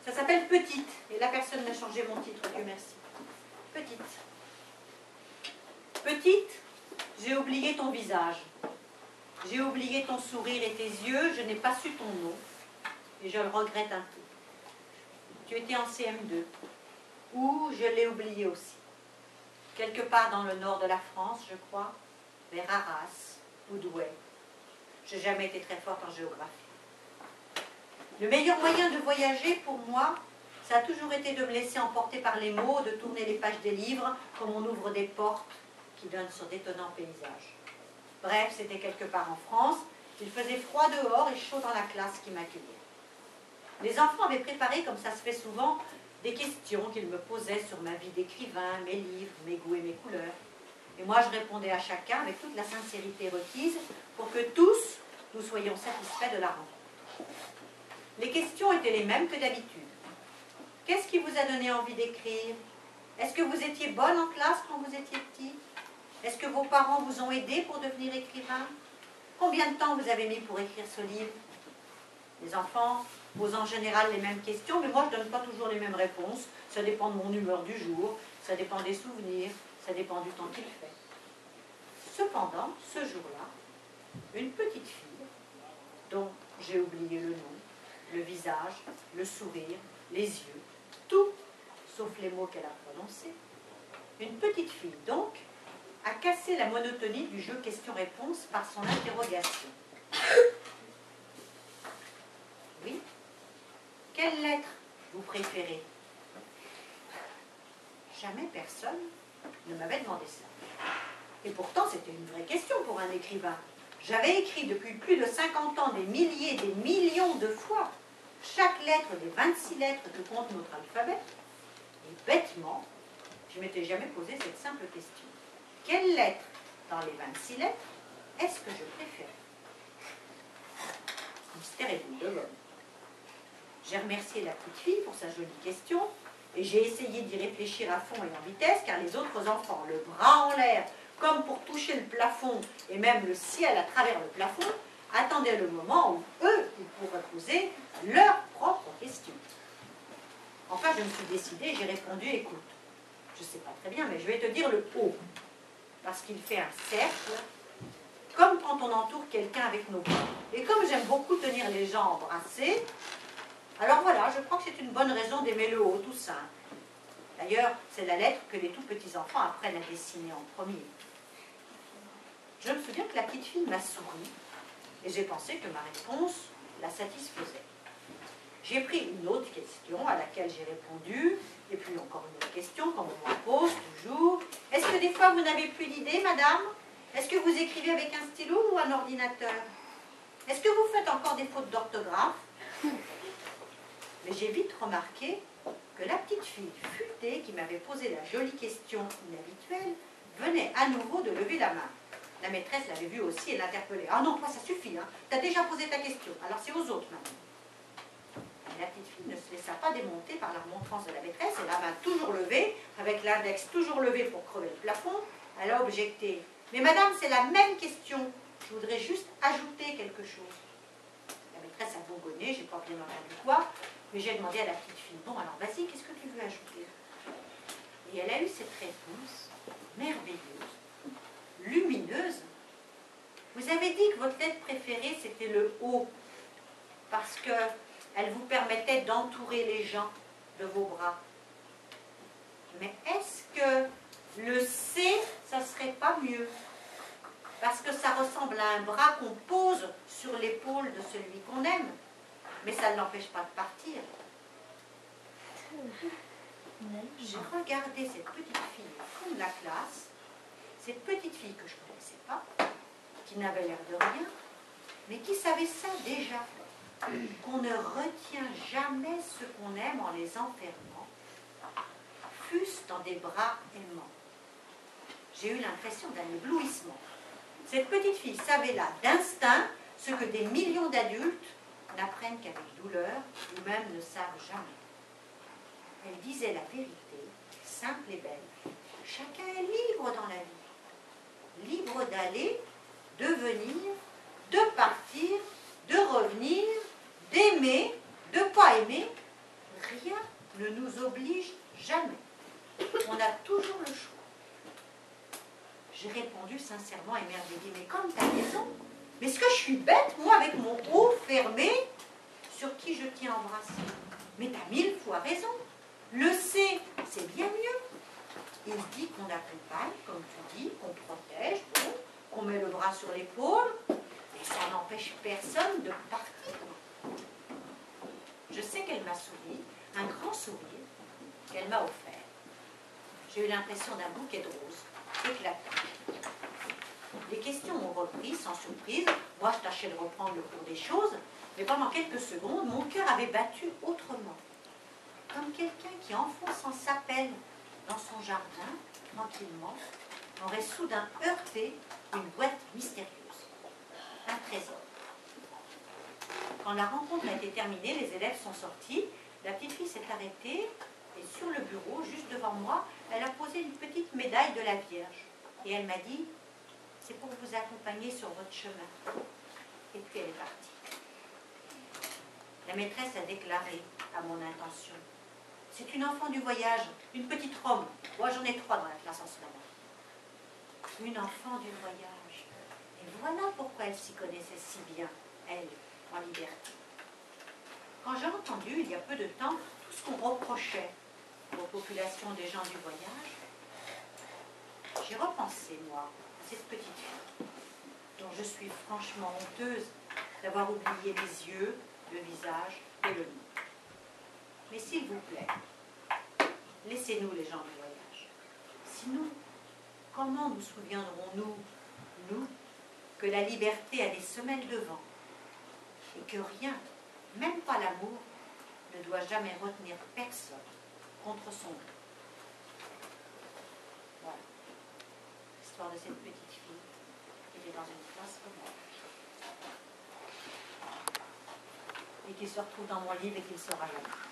Ça s'appelle Petite. Et là, personne n'a changé mon titre, Dieu merci. Petite. Petite, j'ai oublié ton visage. J'ai oublié ton sourire et tes yeux. Je n'ai pas su ton nom. Et je le regrette un peu. Tu étais en CM2. Où je l'ai oublié aussi. Quelque part dans le nord de la France, je crois, vers Arras ou Douai. Je n'ai jamais été très forte en géographie. Le meilleur moyen de voyager pour moi, ça a toujours été de me laisser emporter par les mots, de tourner les pages des livres comme on ouvre des portes qui donnent sur d'étonnants paysages. Bref, c'était quelque part en France. Il faisait froid dehors et chaud dans la classe qui m'accueillait. Les enfants avaient préparé, comme ça se fait souvent, des questions qu'ils me posaient sur ma vie d'écrivain, mes livres, mes goûts et mes couleurs. Et moi, je répondais à chacun avec toute la sincérité requise pour que tous, nous soyons satisfaits de la rencontre. Les questions étaient les mêmes que d'habitude. Qu'est-ce qui vous a donné envie d'écrire? Est-ce que vous étiez bonne en classe quand vous étiez petit? Est-ce que vos parents vous ont aidé pour devenir écrivain? Combien de temps vous avez mis pour écrire ce livre? Les enfants posent en général les mêmes questions, mais moi je ne donne pas toujours les mêmes réponses. Ça dépend de mon humeur du jour, ça dépend des souvenirs, ça dépend du temps qu'il fait. Cependant, ce jour-là, une petite fille, dont j'ai oublié le nom, le visage, le sourire, les yeux, tout, sauf les mots qu'elle a prononcés, une petite fille donc, a cassé la monotonie du jeu question-réponse par son interrogation. Oui? Quelle lettre vous préférez? Jamais personne ne m'avait demandé ça. Et pourtant, c'était une vraie question pour un écrivain. J'avais écrit depuis plus de 50 ans des milliers, des millions de fois chaque lettre des 26 lettres que compte notre alphabet. Et bêtement, je ne m'étais jamais posé cette simple question. Quelle lettre dans les 26 lettres est-ce que je préfère? Mystère est boule de gomme. J'ai remercié la petite fille pour sa jolie question et j'ai essayé d'y réfléchir à fond et en vitesse car les autres enfants, le bras en l'air, comme pour toucher le plafond et même le ciel à travers le plafond, attendaient le moment où eux, ils pourraient poser leur propre question. Enfin, je me suis décidée et j'ai répondu, écoute, je ne sais pas très bien, mais je vais te dire le O, parce qu'il fait un cercle, comme quand on entoure quelqu'un avec nos bras. Et comme j'aime beaucoup tenir les gens embrassés, alors voilà, je crois que c'est une bonne raison d'aimer le O, tout simple. D'ailleurs, c'est la lettre que les tout petits enfants apprennent à dessiner en premier. Je me souviens que la petite fille m'a souri, et j'ai pensé que ma réponse la satisfaisait. J'ai pris une autre question à laquelle j'ai répondu, et puis encore une autre question, comme on m'en pose toujours. Est-ce que des fois vous n'avez plus d'idées, madame? Est-ce que vous écrivez avec un stylo ou un ordinateur? Est-ce que vous faites encore des fautes d'orthographe? Mais j'ai vite remarqué que la petite fille futée qui m'avait posé la jolie question inhabituelle venait à nouveau de lever la main. La maîtresse l'avait vue aussi et l'interpellait. « Ah non, toi ça suffit, hein. Tu as déjà posé ta question, alors c'est aux autres maintenant. » La petite fille ne se laissa pas démonter par la remontrance de la maîtresse et la main toujours levée, avec l'index toujours levé pour crever le plafond, elle a objecté. « Mais madame, c'est la même question, je voudrais juste ajouter quelque chose. » La maîtresse a bourgonné, j'ai pas bien entendu quoi, mais j'ai demandé à la petite fille, « Bon, alors vas-y, qu'est-ce que tu veux ajouter ?» Et elle a eu cette réponse merveilleuse, lumineuse. Vous avez dit que votre lettre préférée, c'était le O, parce qu'elle vous permettait d'entourer les gens de vos bras. Mais est-ce que le C, ça serait pas mieux? Parce que ça ressemble à un bras qu'on pose sur l'épaule de celui qu'on aime, mais ça ne l'empêche pas de partir. J'ai regardé cette petite fille au fond de la classe, cette petite fille que je ne connaissais pas, qui n'avait l'air de rien, mais qui savait ça déjà, qu'on ne retient jamais ce qu'on aime en les enfermant, fût-ce dans des bras aimants. J'ai eu l'impression d'un éblouissement. Cette petite fille savait là, d'instinct, ce que des millions d'adultes n'apprennent qu'avec douleur ou même ne savent jamais. Elle disait la vérité, simple et belle. Chacun est libre dans la vie. Libre d'aller, de venir, de partir, de revenir, d'aimer, de ne pas aimer. Rien ne nous oblige jamais. On a toujours le choix. J'ai répondu sincèrement émerveillée. Mais comme tu as raison, mais est-ce que je suis bête, moi, avec mon haut fermé, sur qui je tiens embrassé? Mais tu as 1000 fois raison. Le C, c'est bien mieux. Il dit qu'on accompagne, comme tu dis, qu'on protège, bon, qu'on met le bras sur l'épaule, et ça n'empêche personne de partir. Je sais qu'elle m'a souri, un grand sourire qu'elle m'a offert. J'ai eu l'impression d'un bouquet de roses éclatant. Les questions ont repris sans surprise. Moi, je tâchais de reprendre le cours des choses, mais pendant quelques secondes, mon cœur avait battu autrement. Comme quelqu'un qui enfonçant sa pelle dans son jardin, tranquillement, aurait soudain heurté une boîte mystérieuse. Un trésor. Quand la rencontre a été terminée, les élèves sont sortis, la petite fille s'est arrêtée, et sur le bureau, juste devant moi, elle a posé une petite médaille de la Vierge. Et elle m'a dit, c'est pour vous accompagner sur votre chemin. Et puis elle est partie. La maîtresse a déclaré à mon intention, c'est une enfant du voyage, une petite Rome. Moi, j'en ai 3 dans la classe en ce moment. Une enfant du voyage. Et voilà pourquoi elle s'y connaissait si bien, elle, en liberté. Quand j'ai entendu, il y a peu de temps, tout ce qu'on reprochait aux populations des gens du voyage, j'ai repensé, moi, à cette petite fille, dont je suis franchement honteuse d'avoir oublié les yeux, le visage et le nom. Mais s'il vous plaît, laissez-nous les gens du voyage. Sinon, comment nous souviendrons-nous, nous, que la liberté a des semelles de vent et que rien, même pas l'amour, ne doit jamais retenir personne contre son gré. Voilà. L'histoire de cette petite fille qui était dans une classe comme moi. Et qui se retrouve dans mon livre et qui le sera jamais.